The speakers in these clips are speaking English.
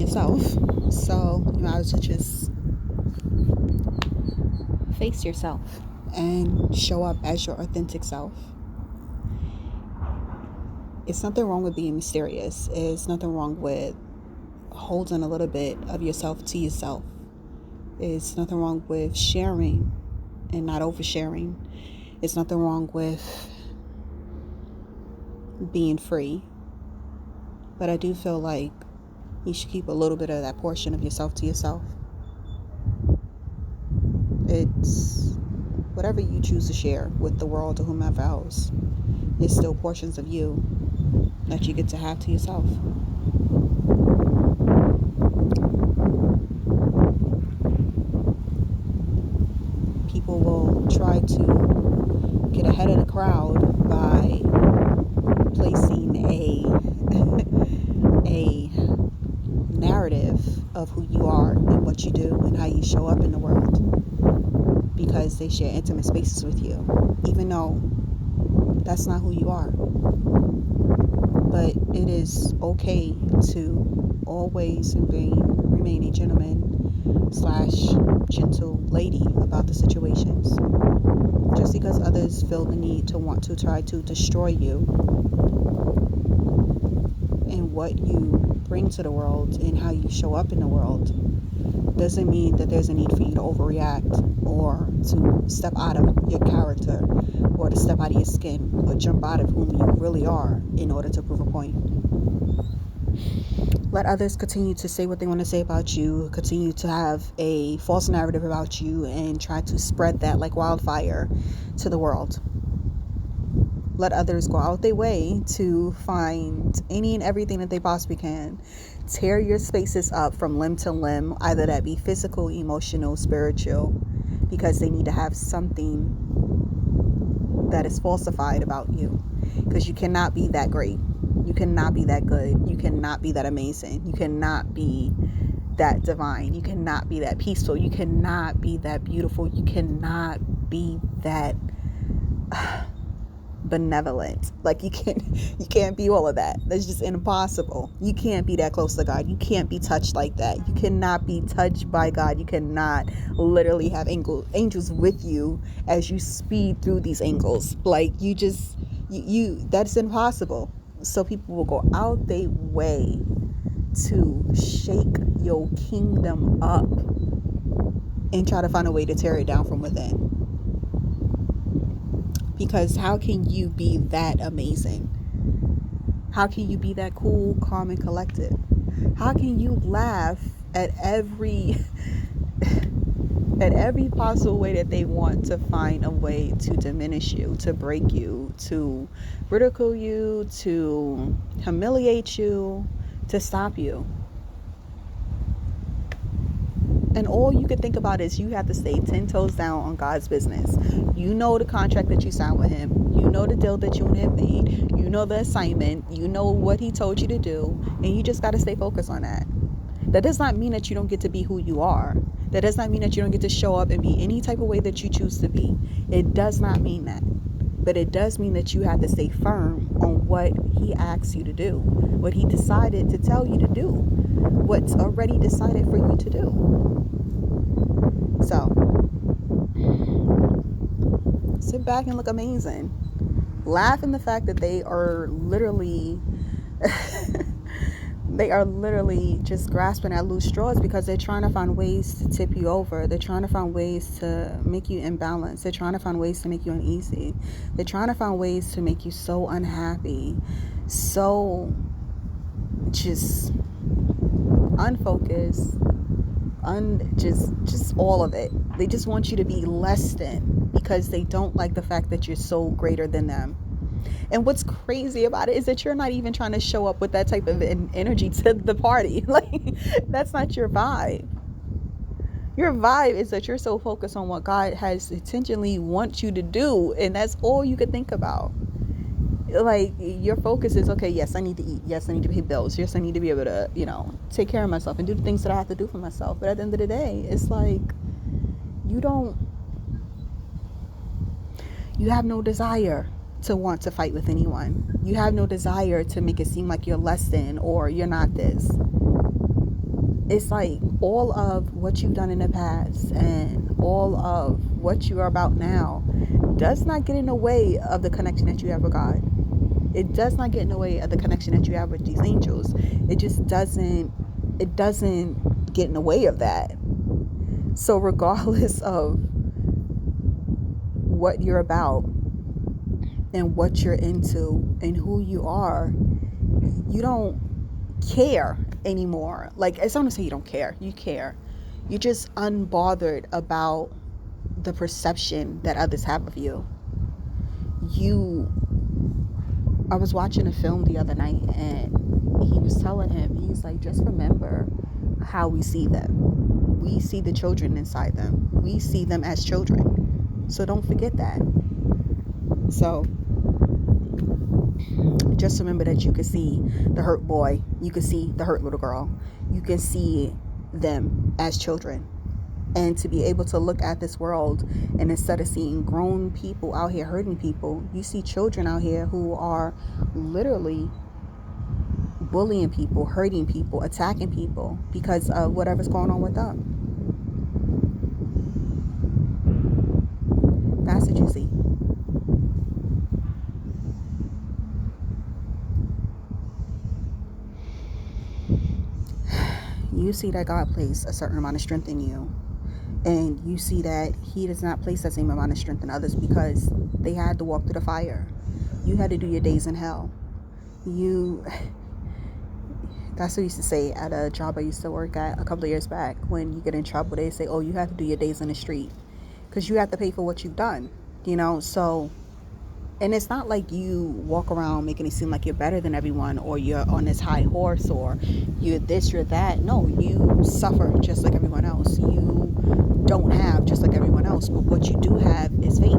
yourself. So you might as well just face yourself and show up as your authentic self. It's nothing wrong with being mysterious. It's nothing wrong with holding a little bit of yourself to yourself. It's nothing wrong with sharing and not oversharing. It's nothing wrong with being free. But I do feel like you should keep a little bit of that portion of yourself to yourself. It's whatever you choose to share with the world or whomever else. It's still portions of you that you get to have to yourself. People will try to get ahead of the crowd by placing a narrative of who you are and what you do and how you show up in the world, because they share intimate spaces with you, even though that's not who you are. But it is okay to always remain a gentleman / gentle lady about the situations. Just because others feel the need to want to try to destroy you and what you bring to the world and how you show up in the world doesn't mean that there's a need for you to overreact or to step out of your character or to step out of your skin or jump out of whom you really are in order to prove a point. Let others continue to say what they want to say about you, continue to have a false narrative about you and try to spread that like wildfire to the world. Let others go out their way to find any and everything that they possibly can. Tear your spaces up from limb to limb, either that be physical, emotional, spiritual, because they need to have something that is falsified about you. Because you cannot be that great. You cannot be that good. You cannot be that amazing. You cannot be that divine. You cannot be that peaceful. You cannot be that beautiful. You cannot be that benevolent. Like you can't be all of that. That's just impossible. You can't be that close to God. You can't be touched like that. You cannot be touched by God. You cannot literally have angels with you as you speed through these angles. Like you that's impossible. So people will go out their way to shake your kingdom up and try to find a way to tear it down from within. Because how can you be that amazing? How can you be that cool, calm, and collected? How can you laugh at every possible way that they want to find a way to diminish you, to break you, to ridicule you, to humiliate you, to stop you? And all you can think about is you have to stay 10 toes down on God's business. You know the contract that you signed with him. You know the deal that you and him made. You know the assignment. You know what he told you to do. And you just got to stay focused on that. That does not mean that you don't get to be who you are. That does not mean that you don't get to show up and be any type of way that you choose to be. It does not mean that. But it does mean that you have to stay firm on what he asks you to do. What he decided to tell you to do. What's already decided for you to do. So, sit back and look amazing. Laugh in the fact that they are literally just grasping at loose straws because they're trying to find ways to tip you over. They're trying to find ways to make you imbalanced. They're trying to find ways to make you uneasy. They're trying to find ways to make you so unhappy, so just unfocused, just all of it. They just want you to be less than because they don't like the fact that you're so greater than them. And what's crazy about it is that you're not even trying to show up with that type of energy to the party. Like, that's not your vibe. Your vibe is that you're so focused on what God has intentionally wants you to do, and that's all you could think about. Like, your focus is, okay, yes, I need to eat. Yes, I need to pay bills. Yes, I need to be able to, take care of myself and do the things that I have to do for myself. But at the end of the day, it's like, you have no desire to want to fight with anyone. You have no desire to make it seem like you're less than or you're not this. it's like all of what you've done in the past and all of what you are about now does not get in the way of the connection that you have with God. It does not get in the way of the connection that you have with these angels. It doesn't get in the way of that. So regardless of what you're about and what you're into and who you are, you don't care anymore. Like, it's not to say you don't care. You care. You're just unbothered about the perception that others have of you. I was watching a film the other night, and he was telling him, he's like, just remember how we see them. We see the children inside them. We see them as children. So don't forget that. So just remember that you can see the hurt boy, you can see the hurt little girl, you can see them as children. And to be able to look at this world, and instead of seeing grown people out here hurting people, you see children out here who are literally bullying people, hurting people, attacking people because of whatever's going on with them. That's what you see. You see that God placed a certain amount of strength in you, and you see that He does not place that same amount of strength in others because they had to walk through the fire. You had to do your days in hell. That's what I used to say at a job I used to work at a couple of years back. When you get in trouble, they say, oh, you have to do your days in the street because you have to pay for what you've done, so. And it's not like you walk around making it seem like you're better than everyone, or you're on this high horse, or you're this, you're that. No, you suffer just like everyone else. You don't have just like everyone else. But what you do have is faith.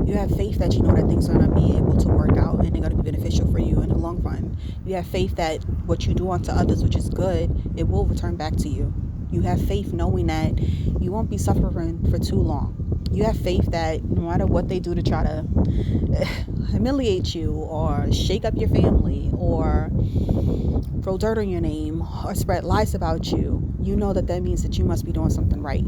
You have faith that you know that things are going to be able to work out and they're going to be beneficial for you in the long run. You have faith that what you do unto others, which is good, it will return back to you. You have faith knowing that you won't be suffering for too long. You have faith that no matter what they do to try to humiliate you or shake up your family or throw dirt on your name or spread lies about you, you know that means that you must be doing something right.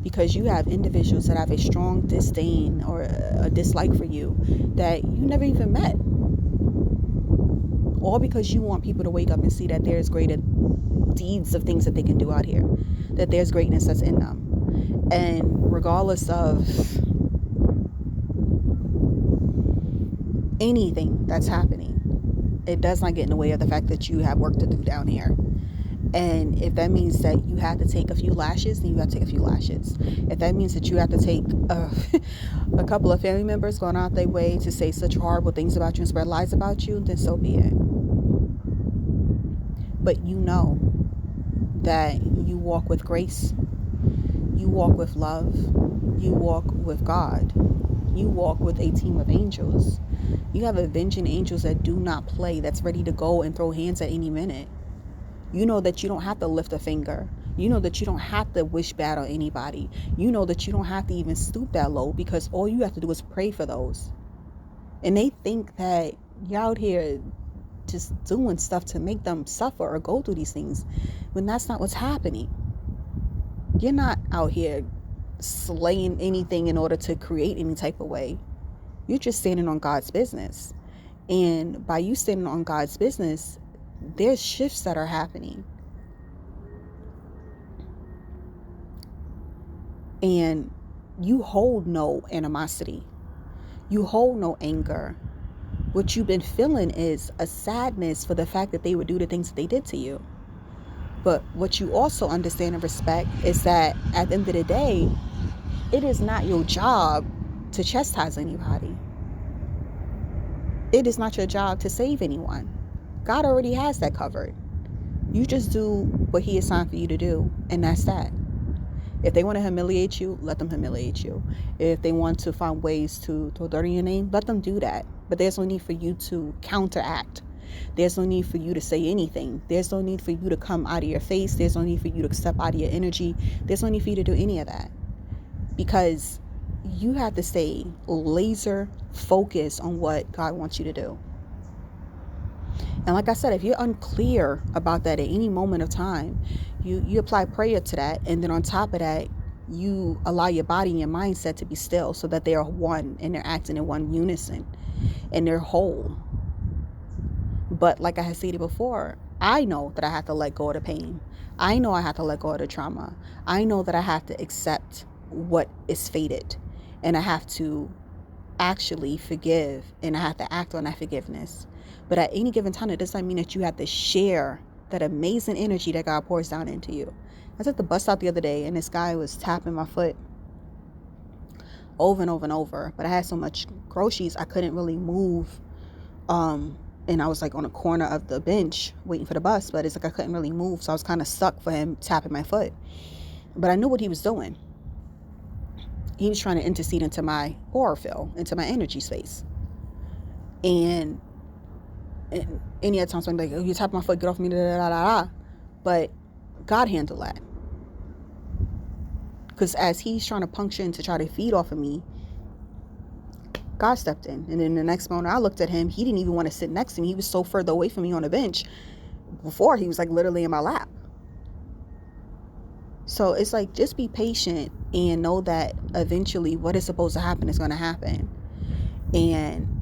Because you have individuals that have a strong disdain or a dislike for you that you never even met. All because you want people to wake up and see that there's greater deeds of things that they can do out here, that there's greatness that's in them. And regardless of anything that's happening, it does not get in the way of the fact that you have work to do down here. And if that means that you have to take a few lashes, then you have to take a few lashes. If that means that you have to take a couple of family members going out their way to say such horrible things about you and spread lies about you, then so be it. But you know that you walk with grace, you walk with love, you walk with God, you walk with a team of angels. You have avenging angels that do not play, that's ready to go and throw hands at any minute. You know that you don't have to lift a finger. You know that you don't have to wish bad on anybody. You know that you don't have to even stoop that low, because all you have to do is pray for those. And they think that you're out here just doing stuff to make them suffer or go through these things, when that's not what's happening. You're not out here slaying anything in order to create any type of way. You're just standing on God's business. And by you standing on God's business, there's shifts that are happening. And you hold no animosity. You hold no anger. What you've been feeling is a sadness for the fact that they would do the things that they did to you. But what you also understand and respect is that at the end of the day, it is not your job to chastise anybody. It is not your job to save anyone. God already has that covered. You just do what He assigned for you to do, and that's that. If they want to humiliate you, let them humiliate you. If they want to find ways to throw dirt in your name, let them do that. But there's no need for you to counteract. There's no need for you to say anything. There's no need for you to come out of your face. There's no need for you to step out of your energy. There's no need for you to do any of that. Because you have to stay laser focused on what God wants you to do. And like I said, if you're unclear about that at any moment of time, you apply prayer to that. And then on top of that, you allow your body and your mindset to be still so that they are one and they're acting in one unison and they're whole. But like I had stated before, I know that I have to let go of the pain. I know I have to let go of the trauma. I know that I have to accept what is fated. And I have to actually forgive, and I have to act on that forgiveness. But at any given time, it doesn't mean that you have to share that amazing energy that God pours down into you. I was at the bus stop the other day, and this guy was tapping my foot over and over and over. But I had so much groceries, I couldn't really move. And I was like on a corner of the bench waiting for the bus, but it's like I couldn't really move. So I was kind of stuck for him tapping my foot. But I knew what he was doing. He was trying to intercede into my aura field, into my energy space. And any other times I'm like, oh, you tap my foot, get off me, da, da, da, da, da. But God handled that. Because as he's trying to puncture in to try to feed off of me, God stepped in. And then the next moment I looked at him, he didn't even want to sit next to me. He was so further away from me on the bench. Before, he was like literally in my lap. So it's like, just be patient and know that eventually what is supposed to happen is going to happen. And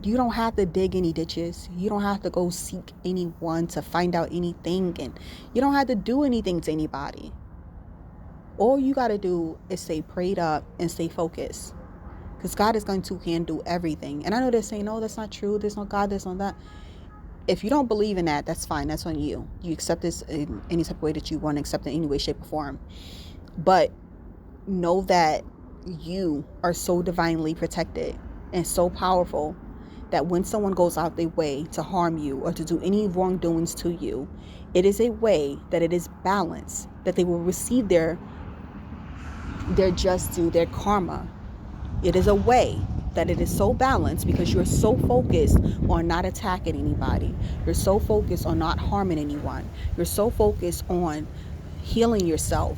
you don't have to dig any ditches. You don't have to go seek anyone to find out anything. And you don't have to do anything to anybody. All you got to do is stay prayed up and stay focused. Because God is going to handle everything. And I know they're saying, no, that's not true. There's no God, there's no that. If you don't believe in that, that's fine. That's on you. You accept this in any type of way that you want to accept, in any way, shape, or form. But know that you are so divinely protected and so powerful that when someone goes out their way to harm you or to do any wrongdoings to you, it is a way that it is balanced, that they will receive their just due, their karma. It is a way that it is so balanced because you're so focused on not attacking anybody. You're so focused on not harming anyone. You're so focused on healing yourself,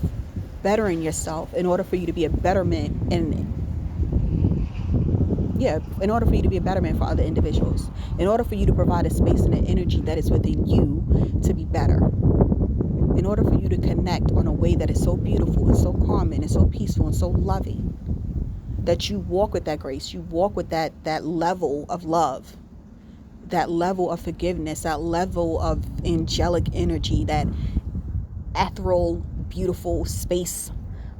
bettering yourself in order for you to be a betterment in order for you to be a betterment for other individuals, in order for you to provide a space and an energy that is within you to be better, in order for you to connect on a way that is so beautiful and so calming and so peaceful and so loving, that you walk with that grace, you walk with that level of love, that level of forgiveness, that level of angelic energy, that ethereal, beautiful space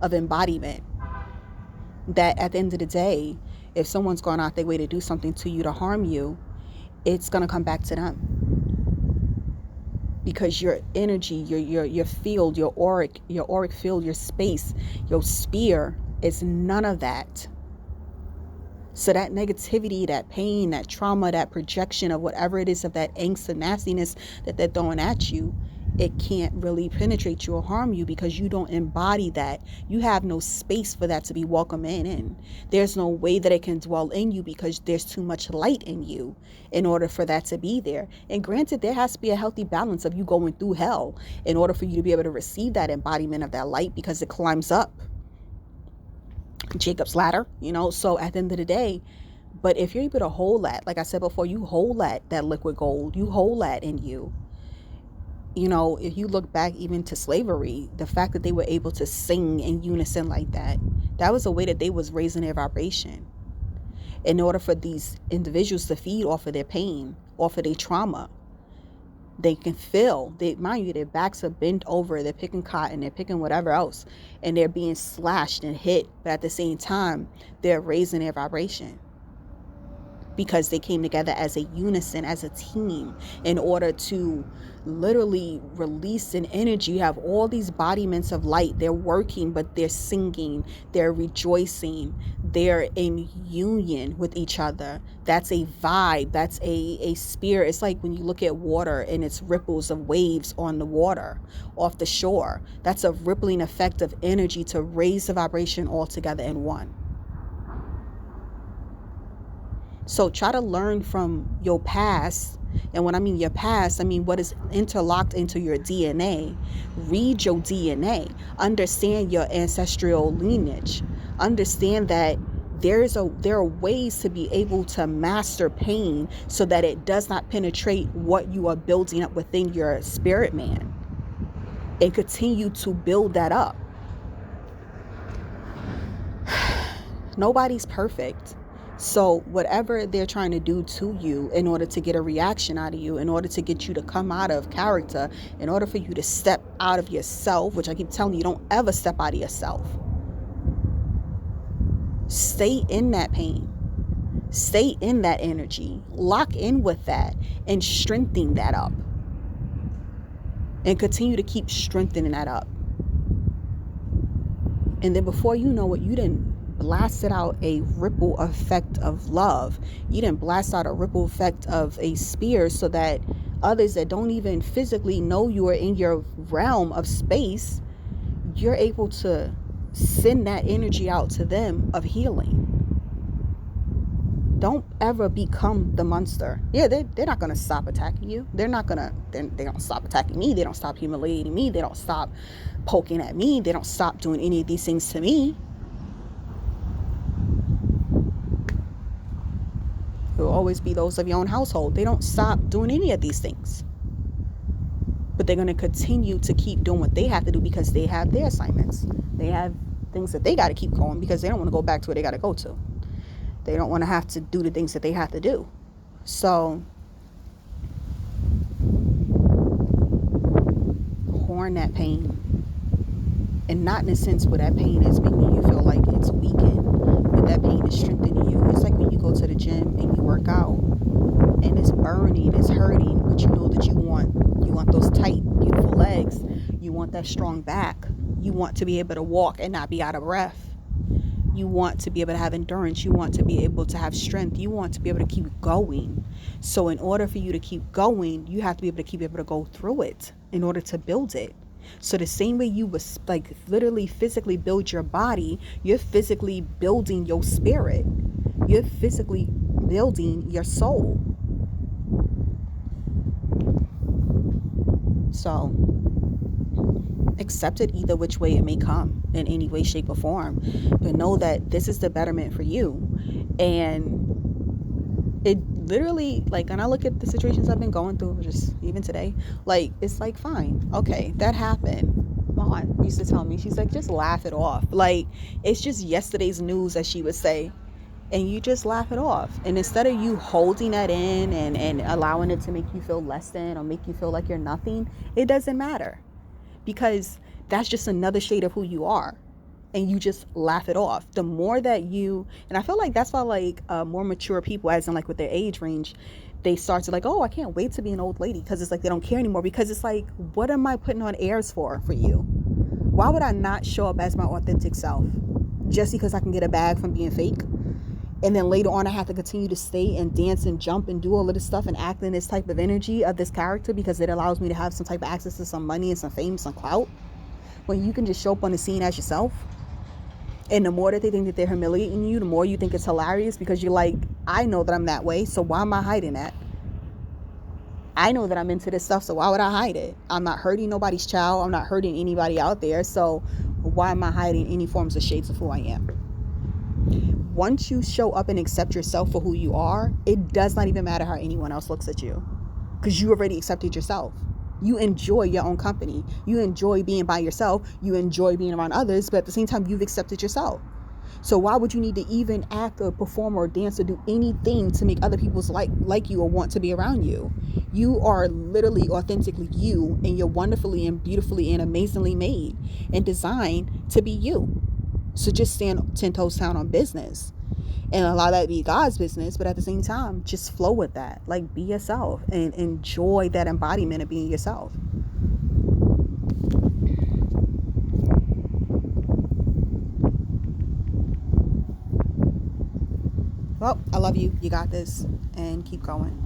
of embodiment, that at the end of the day, if someone's gone out their way to do something to you, to harm you, it's going to come back to them. Because your energy, your field, your auric field, your space, your sphere is none of that. So that negativity, that pain, that trauma, that projection of whatever it is, of that angst and nastiness that they're throwing at you, it can't really penetrate you or harm you because you don't embody that. You have no space for that to be welcome in. There's no way that it can dwell in you because there's too much light in you in order for that to be there. And granted, there has to be a healthy balance of you going through hell in order for you to be able to receive that embodiment of that light, because it climbs up Jacob's ladder, so at the end of the day. But if you're able to hold that, like I said before, you hold that liquid gold, you hold that in you. If you look back even to slavery, the fact that they were able to sing in unison like that was a way that they was raising their vibration in order for these individuals to feed off of their pain, off of their trauma. They can feel, mind you, their backs are bent over, they're picking cotton, they're picking whatever else, and they're being slashed and hit, but at the same time, they're raising their vibration because they came together as a unison, as a team, in order to literally release an energy. You have all these embodiments of light. They're working, but they're singing, they're rejoicing, they're in union with each other. That's a vibe. That's a spirit. It's like when you look at water and it's ripples of waves on the water off the shore. That's a rippling effect of energy to raise the vibration all together in one. So try to learn from your past. And when I mean your past, I mean what is interlocked into your DNA. Read your DNA. Understand your ancestral lineage. Understand that There are ways to be able to master pain so that it does not penetrate what you are building up within your spirit man, and continue to build that up. Nobody's perfect. So whatever they're trying to do to you in order to get a reaction out of you, in order to get you to come out of character, in order for you to step out of yourself, which I keep telling you, don't ever step out of yourself. Stay in that pain. Stay in that energy. Lock in with that and strengthen that up. And continue to keep strengthening that up. And then before you know it, you didn't blasted out a ripple effect of love. You didn't blast out a ripple effect of a spear so that others that don't even physically know you are in your realm of space, you're able to send that energy out to them of healing. Don't ever become the monster. Yeah, they're not going to stop attacking you. They don't stop attacking me. They don't stop humiliating me. They don't stop poking at me. They don't stop doing any of these things to me. It will always be those of your own household. They don't stop doing any of these things. But they're going to continue to keep doing what they have to do because they have their assignments. They have things that they got to keep going because they don't want to go back to where they got to go to. They don't want to have to do the things that they have to do. So, horn that pain. And not in a sense where that pain is making you feel like it's weakened, but that pain is strengthening you. It's like when you go to the gym and you work out and it's burning, it's hurting, but you know that you want those tight, beautiful legs. You want that strong back. You want to be able to walk and not be out of breath. You want to be able to have endurance. You want to be able to have strength. You want to be able to keep going. So in order for you to keep going, you have to be able to go through it in order to build it. So the same way you was like literally physically build your body, you're physically building your spirit. You're physically building your soul. So accept it either which way it may come, in any way, shape, or form. But know that this is the betterment for you. And it literally, like, when I look at the situations I've been going through, just even today, like, it's like, fine, okay, that happened. My aunt used to tell me, she's like, just laugh it off. Like, it's just yesterday's news, as she would say. And you just laugh it off. And instead of you holding that in and allowing it to make you feel less than or make you feel like you're nothing, it doesn't matter. Because that's just another shade of who you are. And you just laugh it off. The more that you, and I feel like that's why, like, more mature people, as in like with their age range, they start to like, oh, I can't wait to be an old lady, because it's like they don't care anymore. Because it's like, what am I putting on airs for you? Why would I not show up as my authentic self just because I can get a bag from being fake? And then later on I have to continue to stay and dance and jump and do all of this stuff and act in this type of energy of this character because it allows me to have some type of access to some money and some fame, some clout, when you can just show up on the scene as yourself. And the more that they think that they're humiliating you, the more you think it's hilarious, because you're like, I know that I'm that way, so why am I hiding that? I know that I'm into this stuff, so why would I hide it? I'm not hurting nobody's child. I'm not hurting anybody out there, so why am I hiding any forms of shades of who I am? Once you show up and accept yourself for who you are, it does not even matter how anyone else looks at you, because you already accepted yourself. You enjoy your own company. You enjoy being by yourself. You enjoy being around others, but at the same time, you've accepted yourself. So why would you need to even act or perform or dance or do anything to make other people's like you or want to be around you? You are literally authentically you, and you're wonderfully and beautifully and amazingly made and designed to be you. So just stand 10 toes down on business and allow that to be God's business. But at the same time, just flow with that. Like, be yourself and enjoy that embodiment of being yourself. Well, I love you. You got this. And keep going.